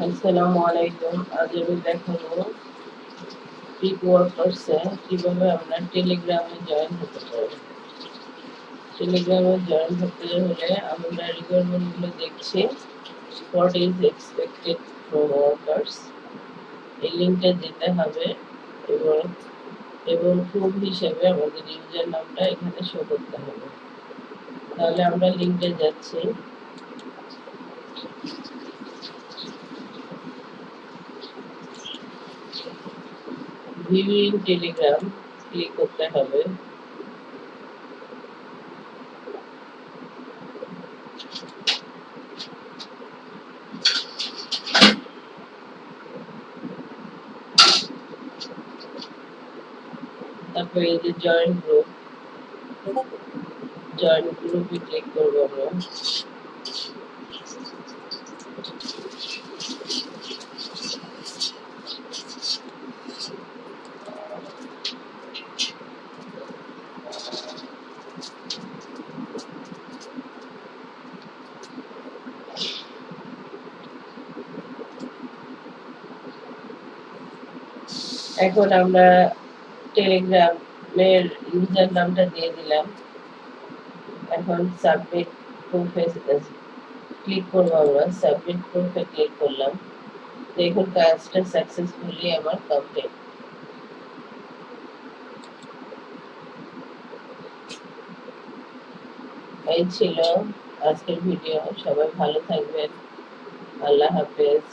আসসালামু আলাইকুম। আজ আমি দেখাবো পিকওয়ার্কার্সে কিভাবে আমরা টেলিগ্রামে জয়েন হতে পারি। টেলিগ্রামে জয়েন হতে হলে আমরা রিকোয়ারমেন্ট গুলো দেখছি। What is expected from workers, এই লিঙ্কটা যেতে হবে এবং প্রুফ হিসেবে আমাদের ইউজার নামটা এখানে শো করতে হবে। তাহলে আমরা লিঙ্কে যাচ্ছি। ভিউইং টেলিগ্রাম ক্লিক করতে হবে। তারপরে এই যে জয়েন গ্রুপে ক্লিক করবো আমরা। এখন আমরা টেলিগ্রামের ইউজার নামটা দিয়ে দিলাম। এখন সাবমিট প্রুফে ক্লিক করবো আমরা। সাবমিট প্রুফে ক্লিক করলাম। দেখুন কাজটা সাকসেসফুলি আমার কমপ্লিট। এই ছিল আজকের ভিডিও। সবাই ভালো থাকবেন। আল্লাহ হাফেজ।